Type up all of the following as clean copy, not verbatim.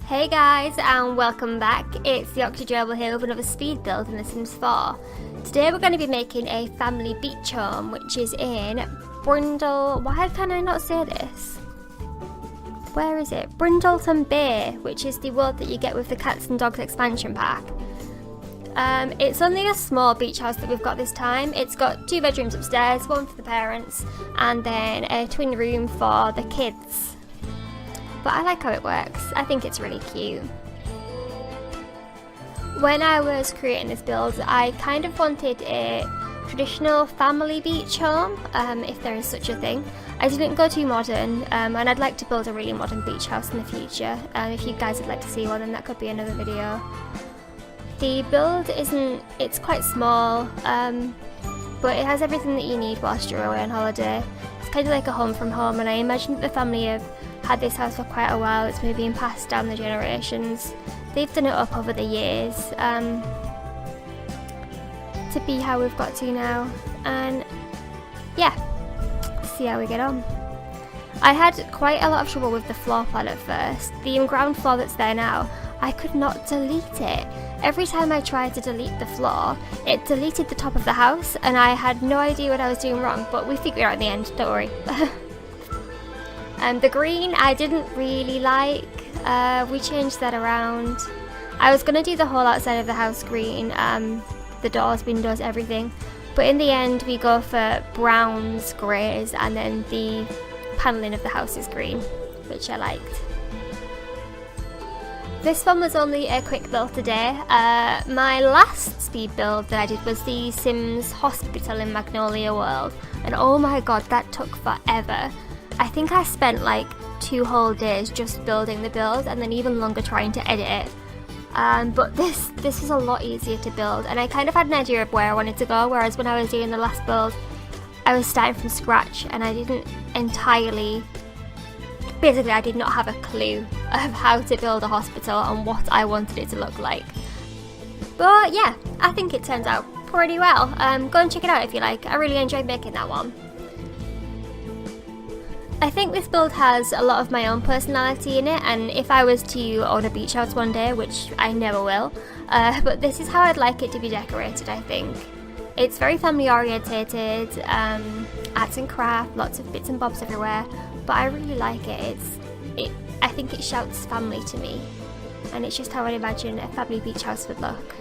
Hey guys, and welcome back. It's the Octagerbil here with another speed build in The Sims 4. Today we're going to be making a family beach home, which is in Brindle... Why can I not say this? Where is it? Brindleton Bay, which is the world that you get with the Cats and Dogs expansion pack. It's only a small beach house that we've got this time. It's got 2 bedrooms upstairs, one for the parents, and then a twin room for the kids. But I like how it works. I think it's really cute. When I was creating this build, I kind of wanted a traditional family beach home, if there is such a thing. I didn't go too modern, and I'd like to build a really modern beach house in the future. If you guys would like to see one, then that could be another video. The build it's quite small, but it has everything that you need whilst you're away on holiday. It's kind of like a home from home, and I imagine that the family have had this house for quite a while. It's maybe been passed down the generations. They've done it up over the years to be how we've got to now, and yeah, see how we get on. I had quite a lot of trouble with the floor plan at first. The ground floor that's there now, I could not delete it. Every time I tried to delete the floor, it deleted the top of the house, and I had no idea what I was doing wrong, but we figured it out in the end, don't worry. The green I didn't really like. We changed that around. I was going to do the whole outside of the house green, the doors, windows, everything, but in the end we go for browns, greys, and then the panelling of the house is green, which I liked. This one was only a quick build today. My last speed build that I did was the Sims Hospital in Magnolia World, and oh my god, that took forever. I think I spent like 2 whole days just building the build, and then even longer trying to edit it. But this is a lot easier to build, and I kind of had an idea of where I wanted to go, whereas when I was doing the last build, I was starting from scratch, and I didn't entirely... Basically, I did not have a clue of how to build a hospital and what I wanted it to look like. But yeah, I think it turns out pretty well. Go and check it out if you like. I really enjoyed making that one. I think this build has a lot of my own personality in it, and if I was to own a beach house one day, which I never will, but this is how I'd like it to be decorated, I think. It's very family orientated, arts and craft, lots of bits and bobs everywhere, but I really like it. I think it shouts family to me, and it's just how I imagine a family beach house would look.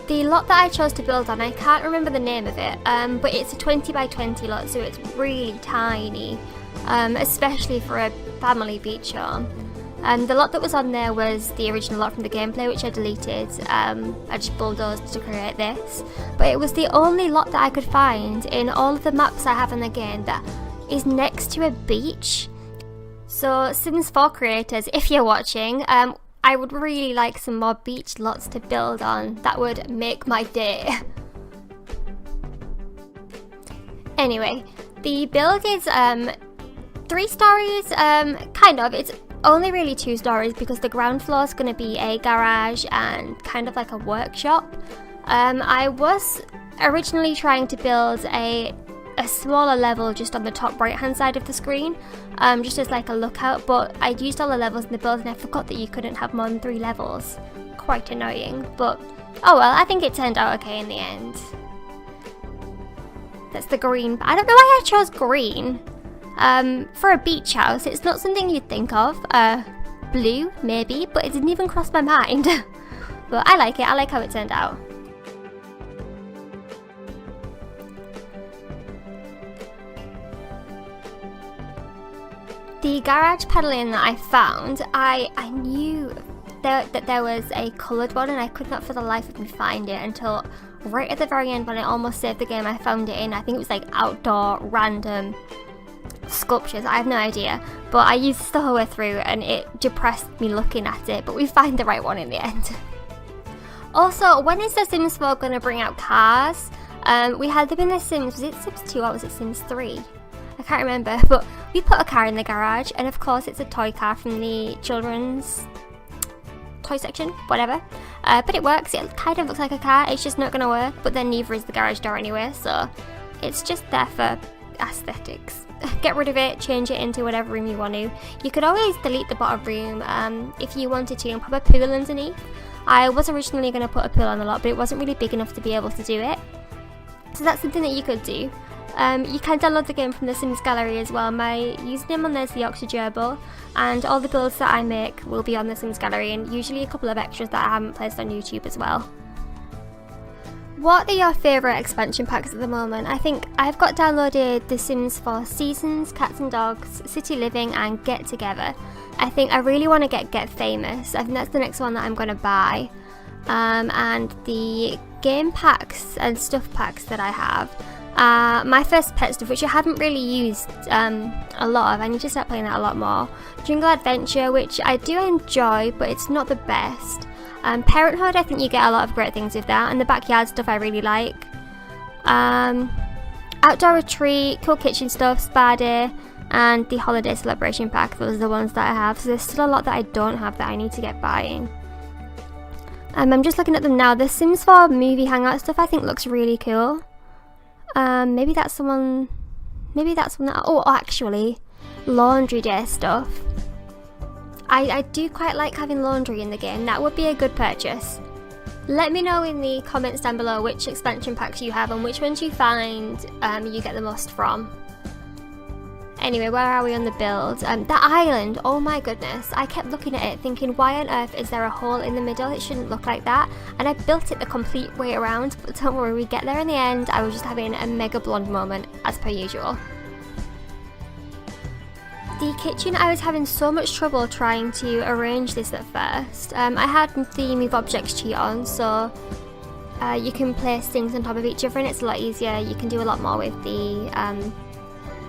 The lot that I chose to build on, I can't remember the name of it, but it's a 20 by 20 lot, so it's really tiny, especially for a family beach home. The lot that was on there was the original lot from the gameplay, which I deleted. I just bulldozed to create this, but it was the only lot that I could find in all of the maps I have in the game that is next to a beach. So Sims 4 creators, if you're watching, I would really like some more beach lots to build on. That would make my day. Anyway, the build is 3 stories, kind of. It's only really 2 stories because the ground floor is going to be a garage and kind of like a workshop. I was originally trying to build a smaller level just on the top right hand side of the screen, just as like a lookout, but I used all the levels in the build and I forgot that you couldn't have more than 3 levels. Quite annoying, but oh well, I think it turned out okay in the end. That's the green. I don't know why I chose green. For a beach house, it's not something you'd think of. Blue, maybe, but it didn't even cross my mind. But I like it, I like how it turned out. The garage paneling that I found, I knew that there was a coloured one, and I could not for the life of me find it until right at the very end when I almost saved the game. I found it in, I think it was like outdoor random sculptures, I have no idea, but I used this the whole way through and it depressed me looking at it, but we find the right one in the end. Also, when is the Sims 4 going to bring out cars? We had them in the Sims, was it Sims 2 or was it Sims 3? I can't remember, but we put a car in the garage, and of course it's a toy car from the children's toy section, whatever. But it works, it kind of looks like a car, it's just not going to work, but then neither is the garage door anyway, so it's just there for aesthetics. get rid of it, change it into whatever room you want to. You could always delete the bottom room if you wanted to and put a pool underneath. I was originally going to put a pool on the lot, but it wasn't really big enough to be able to do it. So that's something that you could do. You can download the game from the Sims Gallery as well. My username on there is the Octogerbil, and all the builds that I make will be on the Sims Gallery, and usually a couple of extras that I haven't placed on YouTube as well. What are your favourite expansion packs at the moment? I think I've got downloaded The Sims 4 Seasons, Cats and Dogs, City Living and Get Together. I think I really want to get Famous. I think that's the next one that I'm going to buy. And the game packs and stuff packs that I have. My first pet stuff, which I haven't really used a lot of. I need to start playing that a lot more. Jungle Adventure, which I do enjoy, but it's not the best. Parenthood, I think you get a lot of great things with that. And the backyard stuff I really like. Outdoor Retreat, Cool Kitchen Stuff, Spa Day, and the Holiday Celebration Pack. Those are the ones that I have. So there's still a lot that I don't have that I need to get buying. I'm just looking at them now. The Sims 4 movie hangout stuff I think looks really cool. Maybe that's the one. Maybe that's one that. Oh, actually, laundry day stuff. I do quite like having laundry in the game. That would be a good purchase. Let me know in the comments down below which expansion packs you have and which ones you find you get the most from. Anyway, where are we on the build? That island, oh my goodness. I kept looking at it thinking, why on earth is there a hole in the middle? It shouldn't look like that. And I built it the complete way around, but don't worry, we get there in the end. I was just having a mega blonde moment, as per usual. The kitchen, I was having so much trouble trying to arrange this at first. I had the Move Objects cheat on, so you can place things on top of each other and it's a lot easier. You can do a lot more with the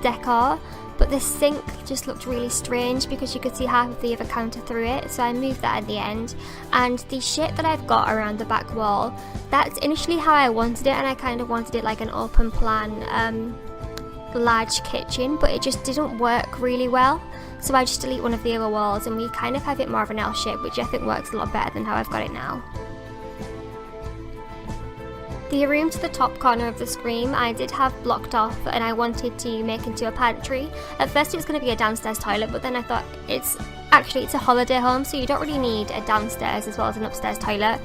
decor, but the sink just looked really strange because you could see half of the other counter through it, so I moved that at the end. And the shape that I've got around the back wall, that's initially how I wanted it, and I kind of wanted it like an open plan large kitchen, but it just didn't work really well, so I just delete one of the other walls and we kind of have it more of an L shape, which I think works a lot better than how I've got it now. The room to the top corner of the screen I did have blocked off and I wanted to make into a pantry. At first it was going to be a downstairs toilet, but then I thought it's a holiday home, so you don't really need a downstairs as well as an upstairs toilet.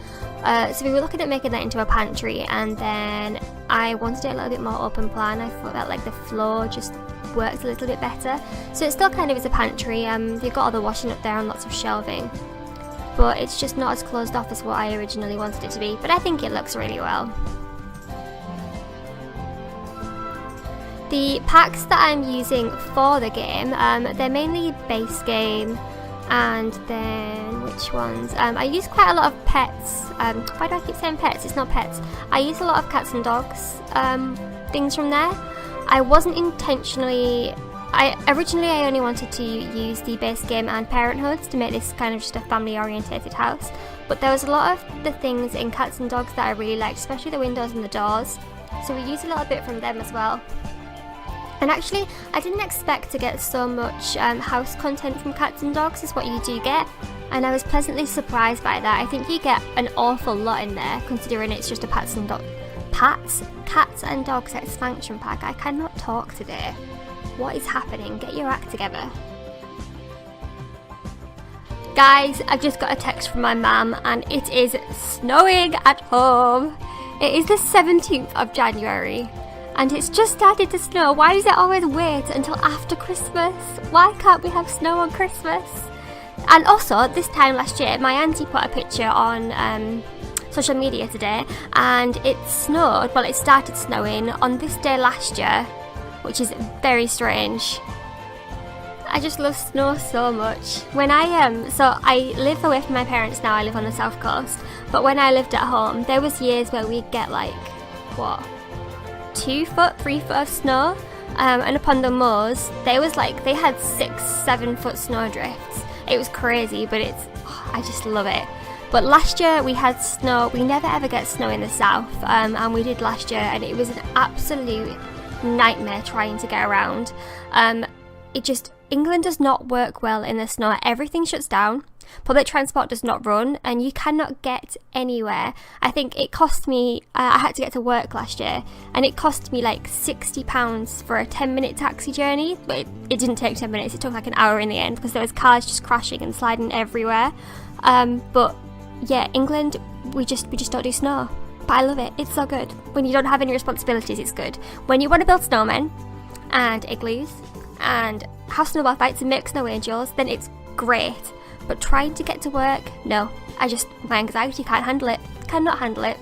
So we were looking at making that into a pantry, and then I wanted it a little bit more open plan. I thought that like the floor just works a little bit better. So it still kind of is a pantry. You've got all the washing up there and lots of shelving, but it's just not as closed off as what I originally wanted it to be, but I think it looks really well. The packs that I'm using for the game, they're mainly base game, and then which ones? I use quite a lot of pets. Why do I keep saying pets? It's not pets. I use a lot of cats and dogs things from there. I wasn't intentionally. Originally I only wanted to use the base game and Parenthood to make this kind of just a family orientated house, but there was a lot of the things in cats and dogs that I really liked, especially the windows and the doors, so we used a little bit from them as well. And actually, I didn't expect to get so much house content from cats and dogs as what you do get, and I was pleasantly surprised by that. I think you get an awful lot in there, considering it's just a cats and dogs expansion pack. I cannot talk today. What is happening? Get your act together. Guys, I've just got a text from my mum, and it is snowing at home. It is the 17th of January. And it's just started to snow. Why does it always wait until after Christmas? Why can't we have snow on Christmas? And also, this time last year, my auntie put a picture on social media today, and it snowed, well, it started snowing on this day last year, which is very strange. I just love snow so much. When so I live away from my parents now, I live on the south coast, but when I lived at home, there was years where we'd get like, 2 foot, 3 foot of snow, and upon the moors they had 6-7 foot snow drifts. It was crazy, but I just love it. But last year we had snow. We never ever get snow in the south, and we did last year, and it was an absolute nightmare trying to get around. England does not work well in the snow. Everything shuts down. Public transport does not run, and you cannot get anywhere. I think it cost me, I had to get to work last year, and it cost me like £60 for a 10-minute taxi journey, but it didn't take 10 minutes, it took like an hour in the end, because there was cars just crashing and sliding everywhere. But yeah, England, we just don't do snow. But I love it, it's so good. When you don't have any responsibilities, it's good. When you want to build snowmen, and igloos, and have snowball fights and make snow angels, then it's great. But trying to get to work, no. My anxiety cannot handle it.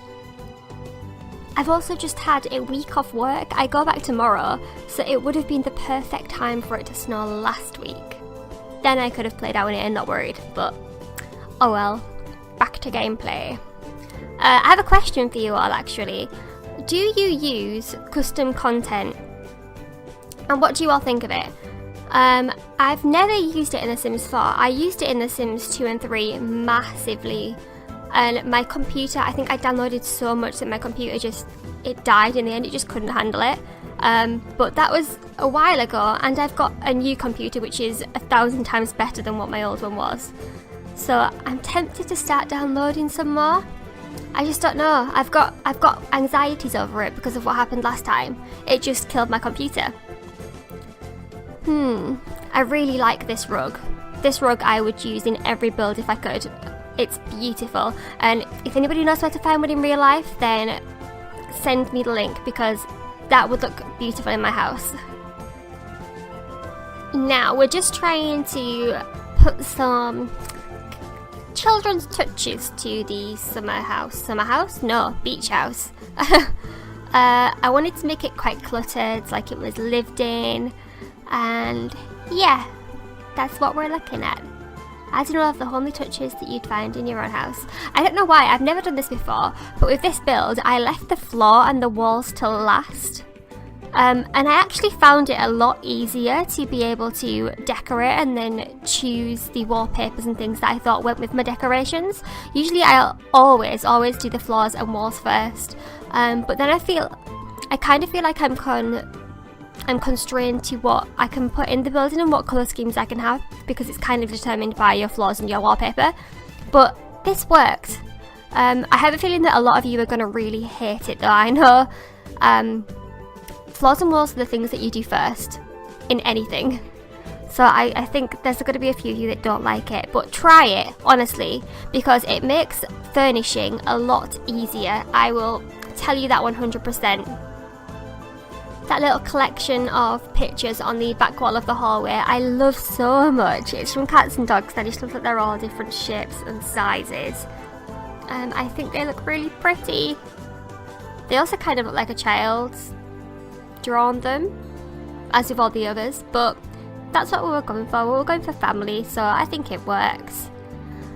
I've also just had a week off work. I go back tomorrow, so it would have been the perfect time for it to snow last week. Then I could have played out in it and not worried, but oh well. Back to gameplay. I have a question for you all, actually. Do you use custom content? And what do you all think of it? I've never used it in The Sims 4. I used it in The Sims 2 and 3 massively. And my computer, I think I downloaded so much that my computer it died in the end. It just couldn't handle it. But that was a while ago, and I've got a new computer which is 1,000 times better than what my old one was. So I'm tempted to start downloading some more. I just don't know. I've got anxieties over it because of what happened last time. It just killed my computer. I really like this rug. This rug I would use in every build if I could. It's beautiful, and if anybody knows where to find one in real life, then send me the link, because that would look beautiful in my house. Now we're just trying to put some children's touches to the beach house. I wanted to make it quite cluttered, like it was lived in. And yeah, that's what we're looking at. Adding all of the homely touches that you'd find in your own house. I don't know why, I've never done this before, but with this build, I left the floor and the walls till last. And I actually found it a lot easier to be able to decorate and then choose the wallpapers and things that I thought went with my decorations. Usually I'll always do the floors and walls first. But then I kind of feel like I'm constrained to what I can put in the building and what colour schemes I can have, because it's kind of determined by your floors and your wallpaper. But this worked. I have a feeling that a lot of you are going to really hate it though. I know floors and walls are the things that you do first in anything. So I think there's going to be a few of you that don't like it, but try it, honestly, because it makes furnishing a lot easier. I will tell you that 100%. That little collection of pictures on the back wall of the hallway, I love so much. It's from Cats and Dogs. I just love that they're all different shapes and sizes. I think they look really pretty. They also kind of look like a child's drawn them, as with all the others, but that's what we were going for. We were going for family, so I think it works.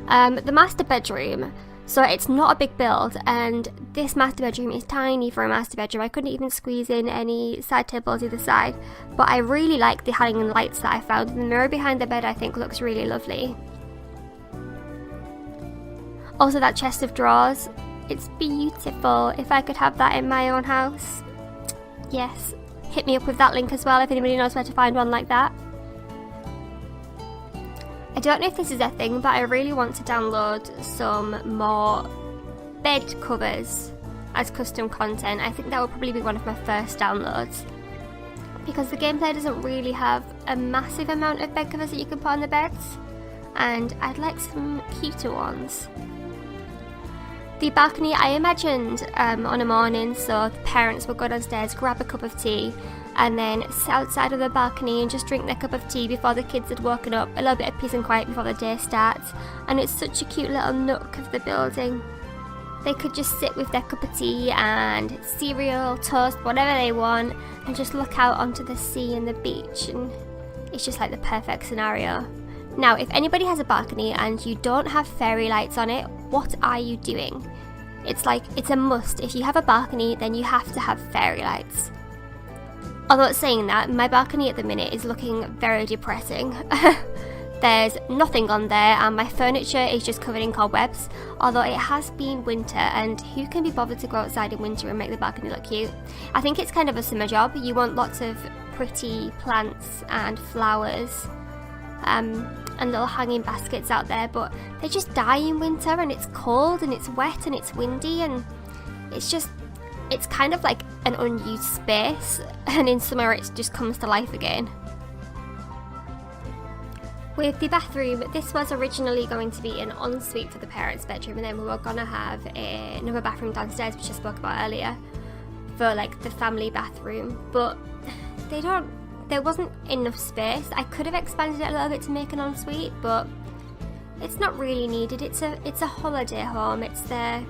The master bedroom. So it's not a big build, and this master bedroom is tiny for a master bedroom. I couldn't even squeeze in any side tables either side, but I really like the hanging lights that I found. The mirror behind the bed I think looks really lovely. Also that chest of drawers, it's beautiful. If I could have that in my own house, yes, hit me up with that link as well if anybody knows where to find one like that. I don't know if this is a thing, but I really want to download some more bed covers as custom content. I think that will probably be one of my first downloads, because the gameplay doesn't really have a massive amount of bed covers that you can put on the beds, and I'd like some cuter ones. The balcony, I imagined on a morning, so the parents would go downstairs, grab a cup of tea, and then sit outside of the balcony and just drink their cup of tea before the kids had woken up. A little bit of peace and quiet before the day starts, and it's such a cute little nook of the building. They could just sit with their cup of tea and cereal, toast, whatever they want, and just look out onto the sea and the beach, and it's just like the perfect scenario. Now, if anybody has a balcony and you don't have fairy lights on it, what are you doing? It's a must. If you have a balcony, then you have to have fairy lights. Although saying that, my balcony at the minute is looking very depressing. There's nothing on there, and my furniture is just covered in cobwebs, although it has been winter, and who can be bothered to go outside in winter and make the balcony look cute? I think it's kind of a summer job. You want lots of pretty plants and flowers and little hanging baskets out there, but they just die in winter, and it's cold and it's wet and it's windy, and it's kind of like an unused space, and in summer it just comes to life again. With the bathroom, this was originally going to be an ensuite for the parents' bedroom, and then we were going to have another bathroom downstairs, which I spoke about earlier, for like the family bathroom, but there wasn't enough space. I could have expanded it a little bit to make an ensuite, but it's not really needed. It's a holiday home, it's their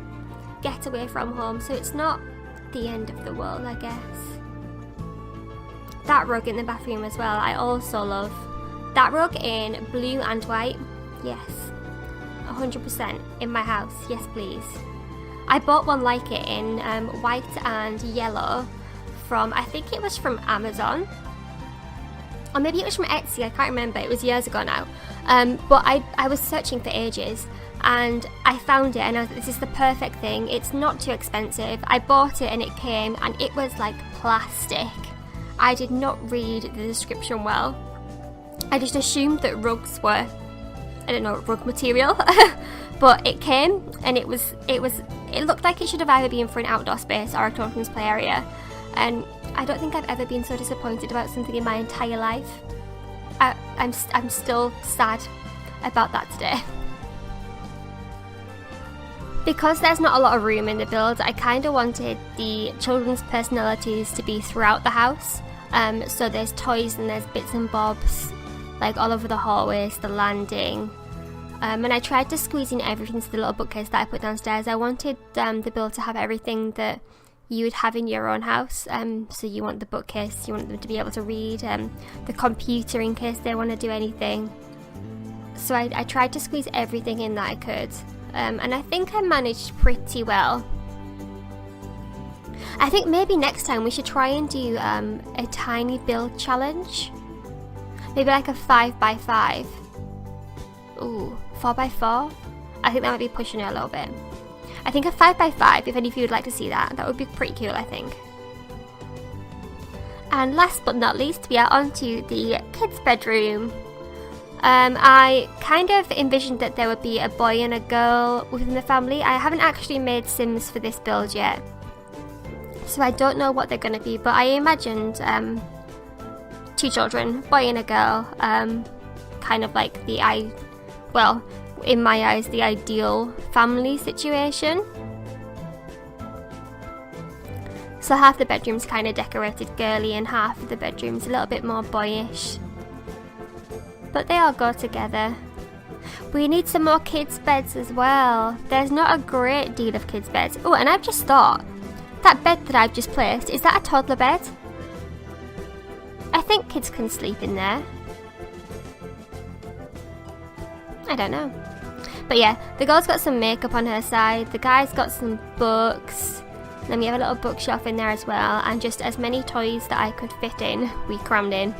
getaway from home, so it's not the end of the world, I guess. That rug in the bathroom as well, I also love. That rug in blue and white, yes, 100% in my house, yes please. I bought one like it in white and yellow from, I think it was from Amazon, or maybe it was from Etsy, I can't remember, it was years ago now. But I was searching for ages, and I found it, and I was like, this is the perfect thing, it's not too expensive. I bought it and it came, and it was like plastic. I did not read the description well. I just assumed that rugs were, I don't know, rug material, but it came, and it looked like it should have either been for an outdoor space or a children's play area, and I don't think I've ever been so disappointed about something in my entire life. I'm still sad about that today. Because there's not a lot of room in the build, I kind of wanted the children's personalities to be throughout the house. So there's toys and there's bits and bobs, like all over the hallways, the landing. And I tried to squeeze in everything to the little bookcase that I put downstairs. I wanted the build to have everything that you would have in your own house. So you want the bookcase, you want them to be able to read, the computer in case they want to do anything. So I tried to squeeze everything in that I could. And I think I managed pretty well. I think maybe next time we should try and do a tiny build challenge. Maybe like a 5x5. Ooh, 4x4? I think that might be pushing it a little bit. I think a 5x5, if any of you would like to see that would be pretty cool, I think. And last but not least, we are on to the kids' bedroom. I kind of envisioned that there would be a boy and a girl within the family. I haven't actually made Sims for this build yet, so I don't know what they're going to be, but I imagined two children, boy and a girl, kind of like well, in my eyes, the ideal family situation. So half the bedroom's kind of decorated girly and half of the bedroom's a little bit more boyish. But they all go together. We need some more kids' beds as well. There's not a great deal of kids' beds. Oh, and I've just thought, that bed that I've just placed, is that a toddler bed? I think kids can sleep in there. I don't know. But yeah, the girl's got some makeup on her side, the guy's got some books, then we have a little bookshelf in there as well, and just as many toys that I could fit in, we crammed in.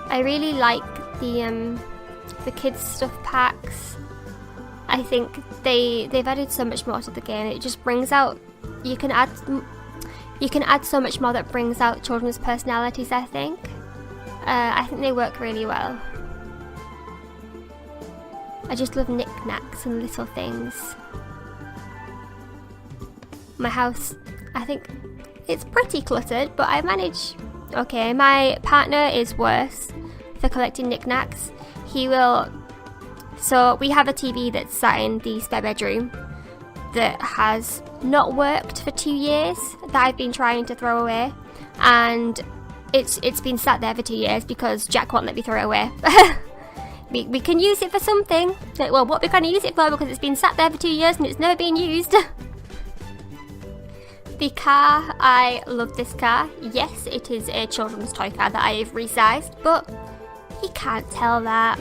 I really like the kids stuff packs. I think they've added so much more to the game. It just brings out, you can add so much more that brings out children's personalities, I think. I think they work really well. I just love knickknacks and little things. My house, I think it's pretty cluttered, but I manage okay. My partner is worse for collecting knickknacks. So we have a TV that's sat in the spare bedroom that has not worked for 2 years, that I've been trying to throw away, and it's been sat there for 2 years because Jack won't let me throw it away. we can use it for something. Like, well, what we're going to use it for, because it's been sat there for 2 years and it's never been used. The car, I love this car. Yes, it is a children's toy car that I have resized, but you can't tell that.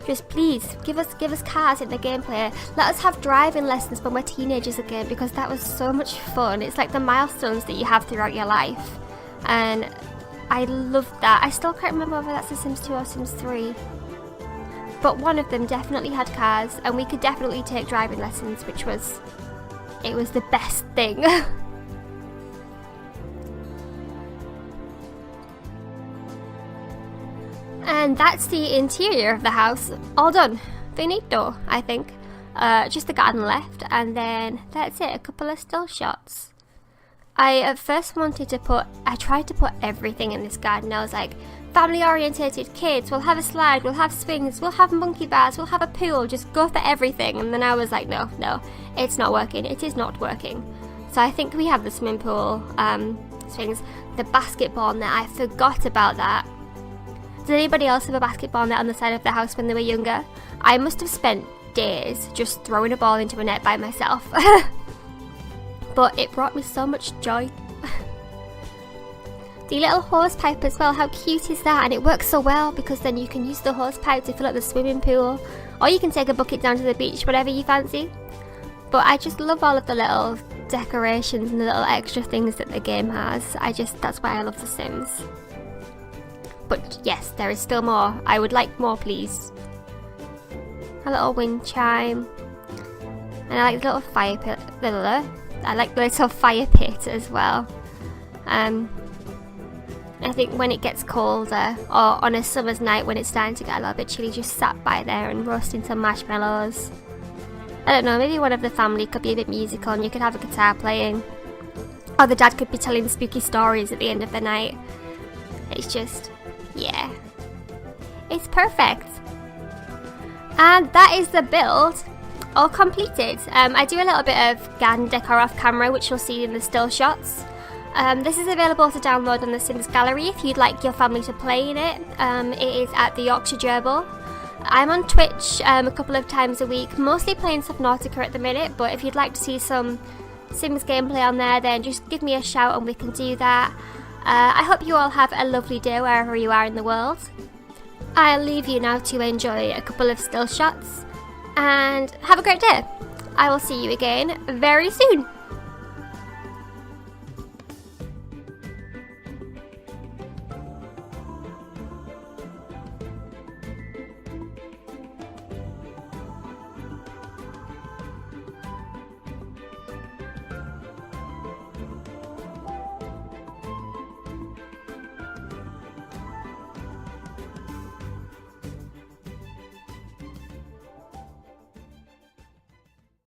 Just please, give us cars in the gameplay. Let us have driving lessons when we're teenagers again, because that was so much fun. It's like the milestones that you have throughout your life. And I love that. I still can't remember whether that's The Sims 2 or Sims 3. But one of them definitely had cars, and we could definitely take driving lessons, it was the best thing. And that's the interior of the house, all done. Finito, I think. Just the garden left, and then that's it, a couple of still shots. I at first I tried to put everything in this garden. I was like, family orientated kids, we'll have a slide, we'll have swings, we'll have monkey bars, we'll have a pool, just go for everything. And then I was like, no, it's not working, it is not working. So I think we have the swimming pool, swings, the basketball net, I forgot about that. Did anybody else have a basketball net on the side of the house when they were younger? I must have spent days just throwing a ball into a net by myself. But it brought me so much joy. The little hose pipe as well, how cute is that? And it works so well because then you can use the hose pipe to fill up the swimming pool, or you can take a bucket down to the beach, whatever you fancy. But I just love all of the little decorations and the little extra things that the game has. That's why I love The Sims. But yes, there is still more. I would like more, please. A little wind chime. And I like the little fire pit. I like the little fire pit as well. I think when it gets colder, or on a summer's night when it's starting to get a little bit chilly, just sat by there and roasting some marshmallows. I don't know, maybe one of the family could be a bit musical and you could have a guitar playing. Or the dad could be telling spooky stories at the end of the night. It's just, yeah. It's perfect. And that is the build all completed. I do a little bit of garden decor off camera, which you'll see in the still shots. This is available to download on the Sims Gallery if you'd like your family to play in it. It is at the Yorkshire Gerbil. I'm on Twitch a couple of times a week, mostly playing Subnautica at the minute, but if you'd like to see some Sims gameplay on there, then just give me a shout and we can do that. I hope you all have a lovely day wherever you are in the world. I'll leave you now to enjoy a couple of still shots and have a great day. I will see you again very soon.